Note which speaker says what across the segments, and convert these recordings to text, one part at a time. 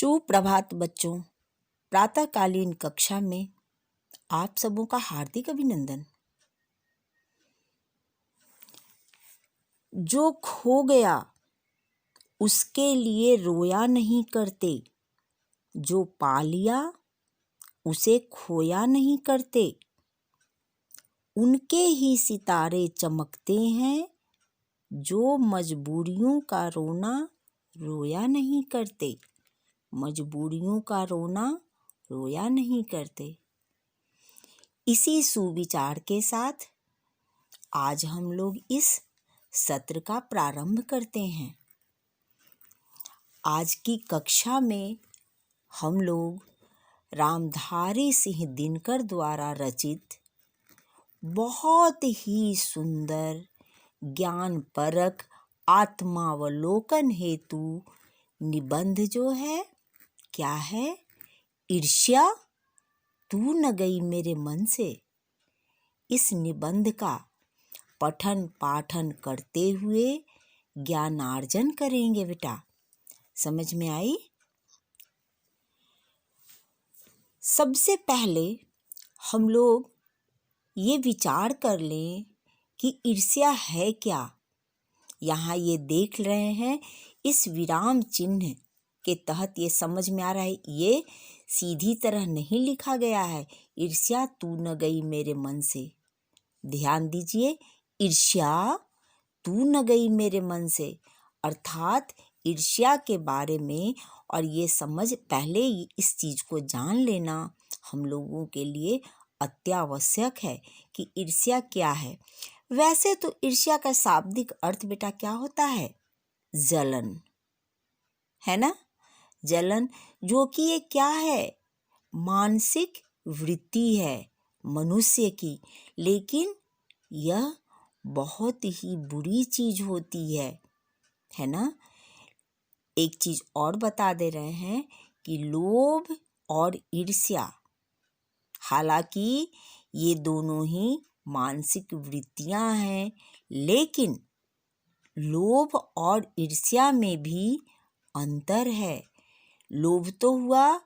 Speaker 1: सुप्रभात बच्चों। प्रातःकालीन कक्षा में आप सबों का हार्दिक अभिनंदन। जो खो गया उसके लिए रोया नहीं करते, जो पा लिया उसे खोया नहीं करते। उनके ही सितारे चमकते हैं जो मजबूरियों का रोना रोया नहीं करते। मजबूरियों का रोना रोया नहीं करते। इसी सुविचार के साथ आज हम लोग इस सत्र का प्रारंभ करते हैं। आज की कक्षा में हम लोग रामधारी सिंह दिनकर द्वारा रचित बहुत ही सुंदर ज्ञानपरक आत्मावलोकन हेतु निबंध जो है क्या है, ईर्ष्या तू न गई मेरे मन से। इस निबंध का पठन पाठन करते हुए ज्ञानार्जन करेंगे बेटा। समझ में आई? सबसे पहले हम लोग ये विचार कर लें कि ईर्ष्या है क्या। यहाँ ये देख रहे हैं, इस विराम चिन्ह के तहत ये समझ में आ रहा है, ये सीधी तरह नहीं लिखा गया है, ईर्ष्या तू न गई मेरे मन से। ध्यान दीजिए, ईर्ष्या तू न गई मेरे मन से, अर्थात ईर्ष्या के बारे में और ये समझ पहले इस चीज को जान लेना हम लोगों के लिए अत्यावश्यक है कि ईर्ष्या क्या है। वैसे तो ईर्ष्या का शाब्दिक अर्थ बेटा क्या होता है? जलन, है ना? जलन, जो कि ये क्या है? मानसिक वृत्ति है मनुष्य की, लेकिन यह बहुत ही बुरी चीज होती है ना? एक चीज और बता दे रहे हैं कि लोभ और ईर्ष्या, हालांकि ये दोनों ही मानसिक वृत्तियां हैं, लेकिन लोभ और ईर्ष्या में भी अंतर है। लोभ तो हुआ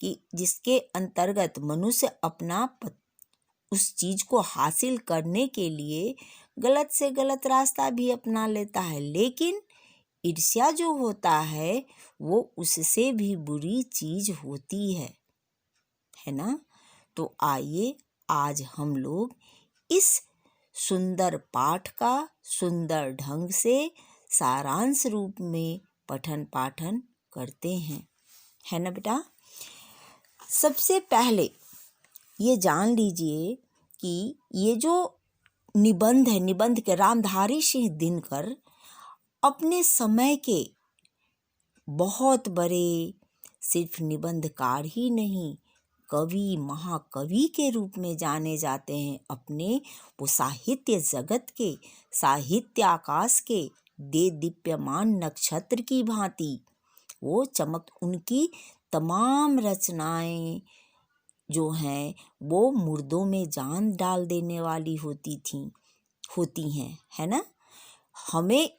Speaker 1: कि जिसके अंतर्गत मनुष्य अपना उस चीज को हासिल करने के लिए गलत से गलत रास्ता भी अपना लेता है, लेकिन ईर्ष्या जो होता है वो उससे भी बुरी चीज होती है ना? तो आइए आज हम लोग इस सुंदर पाठ का सुंदर ढंग से सारांश रूप में पठन पाठन करते हैं, है ना बेटा? सबसे पहले ये जान लीजिए कि ये जो निबंध है, निबंध के रामधारी सिंह दिनकर अपने समय के बहुत बड़े सिर्फ निबंधकार ही नहीं, कवि, महाकवि के रूप में जाने जाते हैं। अपने वो साहित्य जगत के, साहित्य आकाश के दे दीप्यमान नक्षत्र की भांति वो चमक, उनकी तमाम रचनाएं जो हैं वो मुर्दों में जान डाल देने वाली होती हैं, है ना? हमें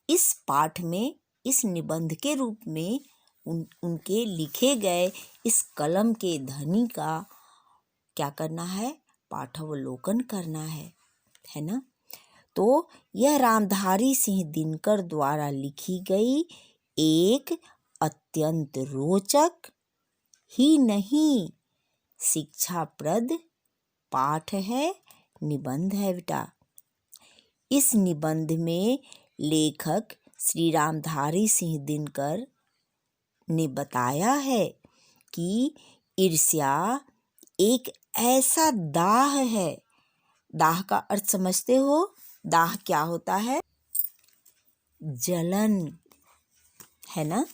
Speaker 1: इस पाठ में, इस निबंध के रूप में उनके लिखे गए इस कलम के धनी का क्या करना है? पाठावलोकन करना है ना? तो यह रामधारी सिंह दिनकर द्वारा लिखी गई एक अत्यंत रोचक ही नहीं शिक्षाप्रद पाठ है, निबंध है बेटा। इस निबंध में लेखक श्री रामधारी सिंह दिनकर ने बताया है कि ईर्ष्या एक ऐसा दाह है। दाह का अर्थ समझते हो? दाह क्या होता है? जलन, है ना?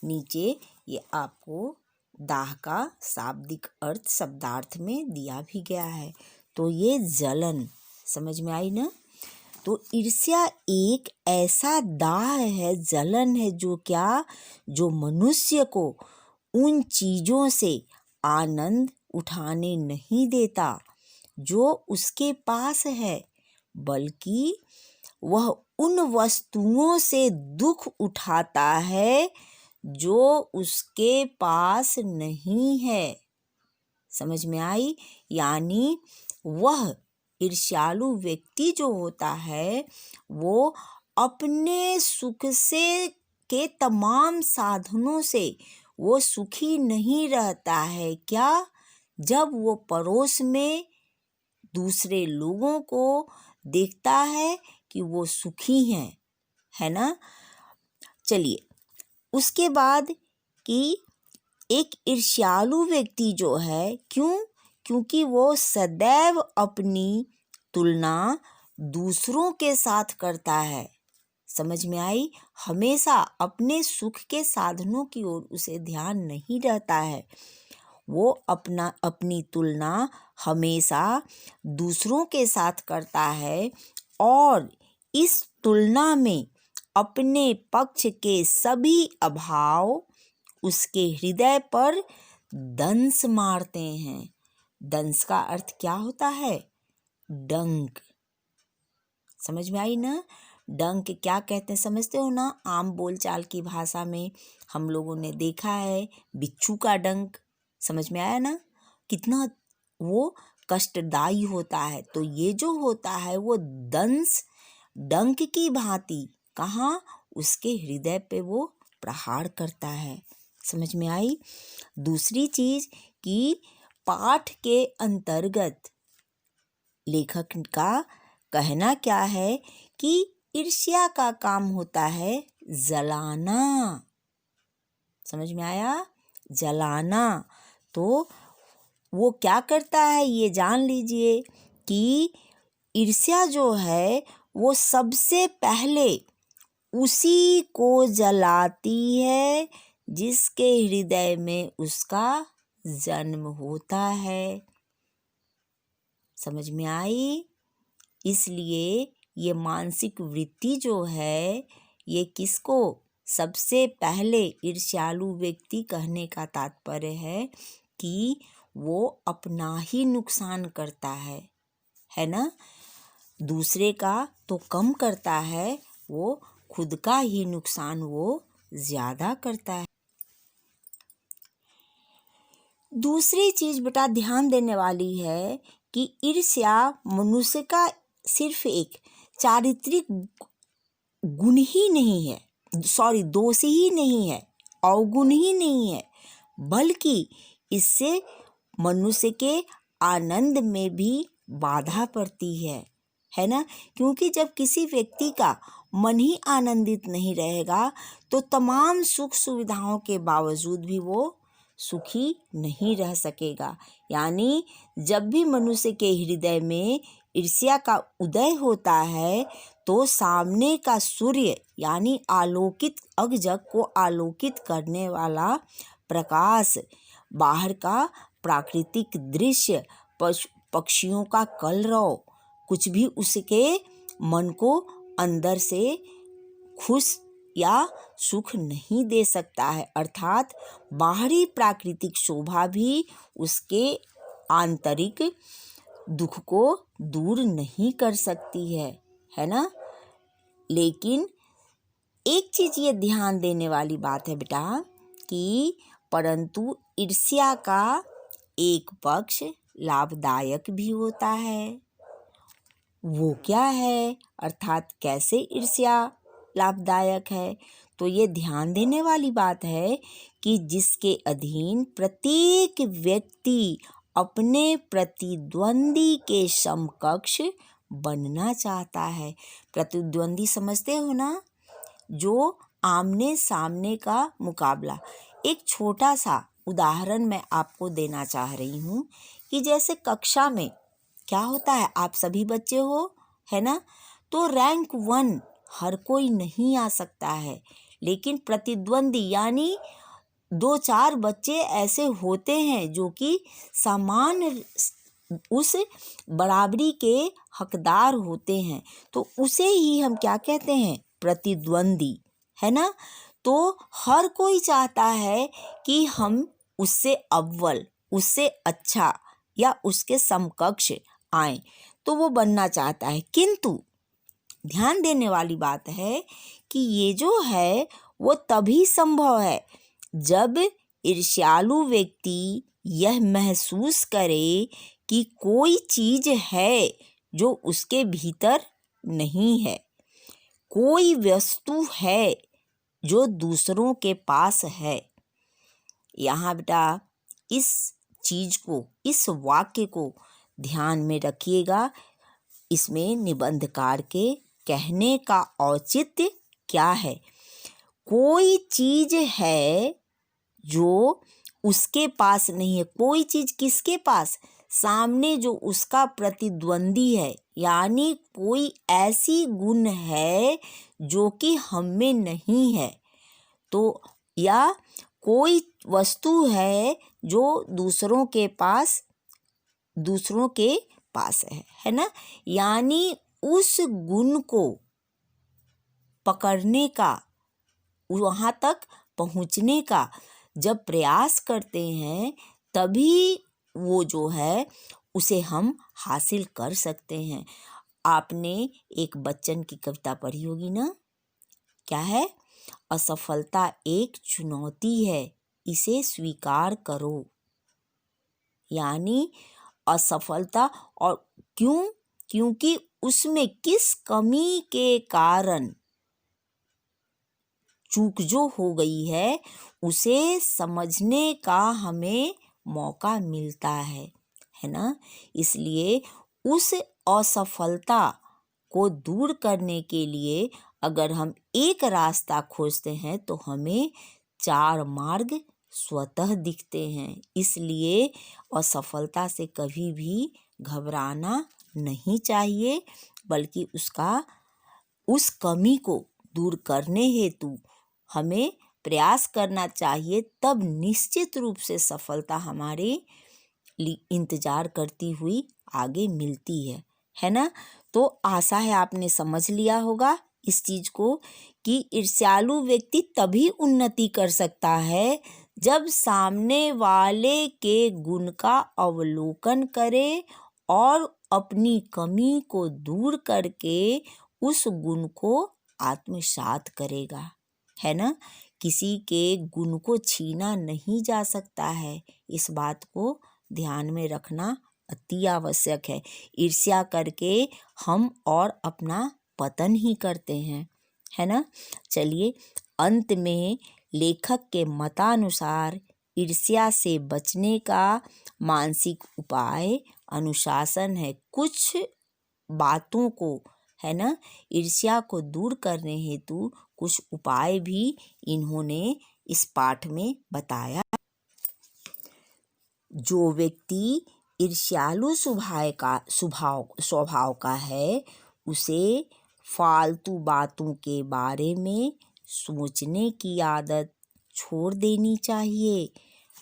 Speaker 1: नीचे ये आपको दाह का शाब्दिक अर्थ शब्दार्थ में दिया भी गया है। तो ये जलन समझ में आई ना? तो ईर्ष्या एक ऐसा दाह है, जलन है, जो क्या, जो मनुष्य को उन चीजों से आनंद उठाने नहीं देता जो उसके पास है, बल्कि वह उन वस्तुओं से दुख उठाता है जो उसके पास नहीं है। समझ में आई? यानी वह ईर्ष्यालु व्यक्ति जो होता है वो अपने सुख से के तमाम साधनों से वो सुखी नहीं रहता है। क्या? जब वो पड़ोस में दूसरे लोगों को देखता है कि वो सुखी हैं, है ना? चलिए, उसके बाद कि एक ईर्ष्यालु व्यक्ति जो है, क्योंकि वो सदैव अपनी तुलना दूसरों के साथ करता है। समझ में आई? हमेशा अपने सुख के साधनों की ओर उसे ध्यान नहीं रहता है। वो अपनी तुलना हमेशा दूसरों के साथ करता है और इस तुलना में अपने पक्ष के सभी अभाव उसके हृदय पर दंस मारते हैं। दंस का अर्थ क्या होता है? डंक। समझ में आई ना? डंक क्या कहते हैं समझते हो ना? आम बोलचाल की भाषा में हम लोगों ने देखा है बिच्छू का डंक। समझ में आया ना? कितना वो कष्टदायी होता है। तो ये जो होता है वो दंस डंक की भांति कहाँ? उसके हृदय पे वो प्रहार करता है। समझ में आई? दूसरी चीज कि पाठ के अंतर्गत लेखक का कहना क्या है कि ईर्ष्या का काम होता है जलाना। समझ में आया? जलाना। तो वो क्या करता है ये जान लीजिए कि ईर्ष्या जो है वो सबसे पहले उसी को जलाती है जिसके हृदय में उसका जन्म होता है। समझ में आई? इसलिए ये मानसिक वृत्ति जो है ये किसको सबसे पहले ईर्ष्यालु व्यक्ति कहने का तात्पर्य है कि वो अपना ही नुकसान करता है ना? दूसरे का तो कम करता है, वो खुद का ही नुकसान वो ज्यादा करता है। दूसरी चीज बेटा ध्यान देने वाली है कि ईर्ष्या मनुष्य का सिर्फ एक चारित्रिक गुण ही नहीं है, दोष ही नहीं है, अवगुण ही नहीं है, बल्कि इससे मनुष्य के आनंद में भी बाधा पड़ती है ना? क्योंकि जब किसी व्यक्ति का मन ही आनंदित नहीं रहेगा तो तमाम सुख सुविधाओं के बावजूद भी वो सुखी नहीं रह सकेगा। यानी जब भी मनुष्य के हृदय में ईर्ष्या का उदय होता है तो सामने का सूर्य यानी आलोकित अगजग को आलोकित करने वाला प्रकाश, बाहर का प्राकृतिक दृश्य, पक्षियों का कलरव, कुछ भी उसके मन को अंदर से खुश या सुख नहीं दे सकता है। अर्थात बाहरी प्राकृतिक शोभा भी उसके आंतरिक दुख को दूर नहीं कर सकती है ना? लेकिन एक चीज ये ध्यान देने वाली बात है बेटा कि परंतु ईर्ष्या का एक पक्ष लाभदायक भी होता है। वो क्या है? अर्थात कैसे ईर्ष्या लाभदायक है? तो ये ध्यान देने वाली बात है कि जिसके अधीन प्रत्येक व्यक्ति अपने प्रतिद्वंदी के समकक्ष बनना चाहता है। प्रतिद्वंदी समझते हो ना? जो आमने सामने का मुकाबला। एक छोटा सा उदाहरण मैं आपको देना चाह रही हूँ कि जैसे कक्षा में क्या होता है, आप सभी बच्चे हो, है ना? तो रैंक 1 हर कोई नहीं आ सकता है, लेकिन प्रतिद्वंदी यानी 2-4 बच्चे ऐसे होते हैं जो कि समान उस बराबरी के हकदार होते हैं, तो उसे ही हम क्या कहते हैं? प्रतिद्वंदी, है ना? तो हर कोई चाहता है कि हम उससे अव्वल, उससे अच्छा या उसके समकक्ष आए, तो वो बनना चाहता है। किंतु ध्यान देने वाली बात है कि ये जो है वो तभी संभव है जब ईर्ष्यालु व्यक्ति यह महसूस करे कि कोई चीज है जो उसके भीतर नहीं है, कोई वस्तु है जो दूसरों के पास है। यहाँ बेटा इस चीज को, इस वाक्य को ध्यान में रखिएगा। इसमें निबंधकार के कहने का औचित्य क्या है? कोई चीज है जो उसके पास नहीं है। कोई चीज किसके पास? सामने जो उसका प्रतिद्वंदी है, यानी कोई ऐसी गुण है जो कि हम में नहीं है। तो या कोई वस्तु है जो दूसरों के पास है ना? यानी उस गुण को पकड़ने का, वहाँ तक पहुँचने का जब प्रयास करते हैं तभी वो जो है उसे हम हासिल कर सकते हैं। आपने एक बच्चन की कविता पढ़ी होगी ना? क्या है? असफलता एक चुनौती है, इसे स्वीकार करो। यानी असफलता, और क्यों? क्योंकि उसमें किस कमी के कारण चूक जो हो गई है उसे समझने का हमें मौका मिलता है ना? इसलिए उस असफलता को दूर करने के लिए अगर हम एक रास्ता खोजते हैं तो हमें 4 मार्ग स्वतः दिखते हैं। इसलिए असफलता से कभी भी घबराना नहीं चाहिए, बल्कि उस कमी को दूर करने हेतु हमें प्रयास करना चाहिए। तब निश्चित रूप से सफलता हमारे इंतजार करती हुई आगे मिलती है ना? तो आशा है आपने समझ लिया होगा इस चीज को कि ईर्ष्यालु व्यक्ति तभी उन्नति कर सकता है जब सामने वाले के गुण का अवलोकन करे और अपनी कमी को दूर करके उस गुण को आत्मसात करेगा, है ना? किसी के गुण को छीना नहीं जा सकता है, इस बात को ध्यान में रखना अति आवश्यक है। ईर्ष्या करके हम और अपना पतन ही करते हैं, है ना? चलिए, अंत में लेखक के मतानुसार ईर्ष्या से बचने का मानसिक उपाय अनुशासन है। कुछ बातों को, है ना, ईर्ष्या को दूर करने हेतु कुछ उपाय भी इन्होंने इस पाठ में बताया। जो व्यक्ति ईर्ष्यालु स्वभाव का है उसे फालतू बातों के बारे में सोचने की आदत छोड़ देनी चाहिए।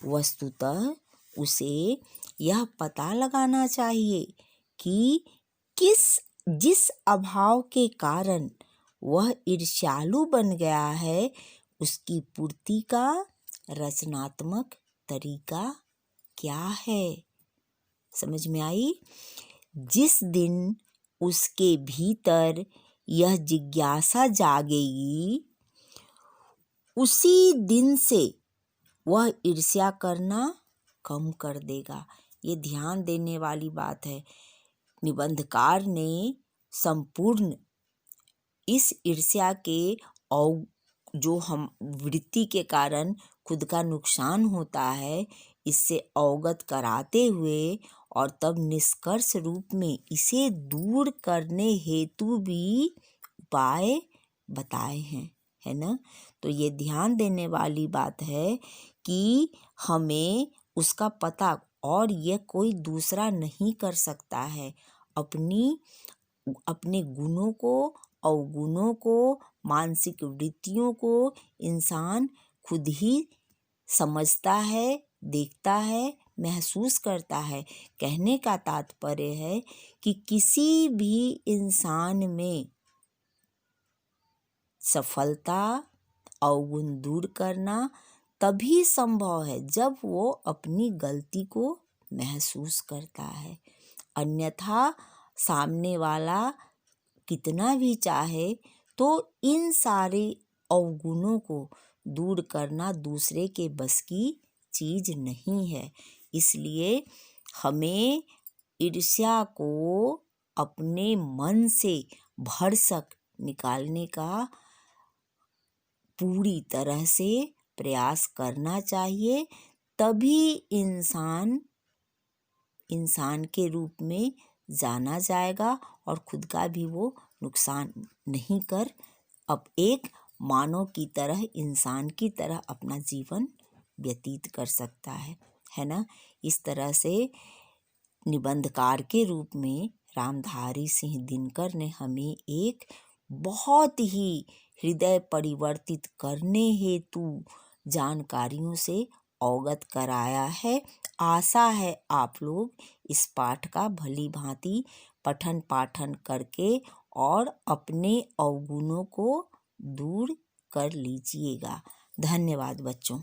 Speaker 1: वस्तुतः उसे यह पता लगाना चाहिए कि जिस अभाव के कारण वह ईर्ष्यालु बन गया है उसकी पूर्ति का रचनात्मक तरीका क्या है। समझ में आई? जिस दिन उसके भीतर यह जिज्ञासा जागेगी उसी दिन से वह ईर्ष्या करना कम कर देगा। ये ध्यान देने वाली बात है। निबंधकार ने संपूर्ण इस ईर्ष्या के और जो हम वृत्ति के कारण खुद का नुकसान होता है इससे अवगत कराते हुए और तब निष्कर्ष रूप में इसे दूर करने हेतु भी उपाय बताए हैं, है ना? तो ये ध्यान देने वाली बात है कि हमें उसका पता, और यह कोई दूसरा नहीं कर सकता है। अपने गुणों को, अवगुणों को, मानसिक वृत्तियों को इंसान खुद ही समझता है, देखता है, महसूस करता है। कहने का तात्पर्य है कि किसी भी इंसान में सफलता, अवगुण दूर करना तभी संभव है जब वो अपनी गलती को महसूस करता है। अन्यथा सामने वाला कितना भी चाहे तो इन सारे अवगुणों को दूर करना दूसरे के बस की चीज नहीं है। इसलिए हमें ईर्ष्या को अपने मन से भरसक निकालने का पूरी तरह से प्रयास करना चाहिए। तभी इंसान के रूप में जाना जाएगा और खुद का भी वो नुकसान नहीं कर अब एक मानव की तरह, इंसान की तरह अपना जीवन व्यतीत कर सकता है ना। इस तरह से निबंधकार के रूप में रामधारी सिंह दिनकर ने हमें एक बहुत ही हृदय परिवर्तित करने हेतु जानकारियों से अवगत कराया है। आशा है आप लोग इस पाठ का भली भांति पठन पाठन करके और अपने अवगुणों को दूर कर लीजिएगा। धन्यवाद बच्चों।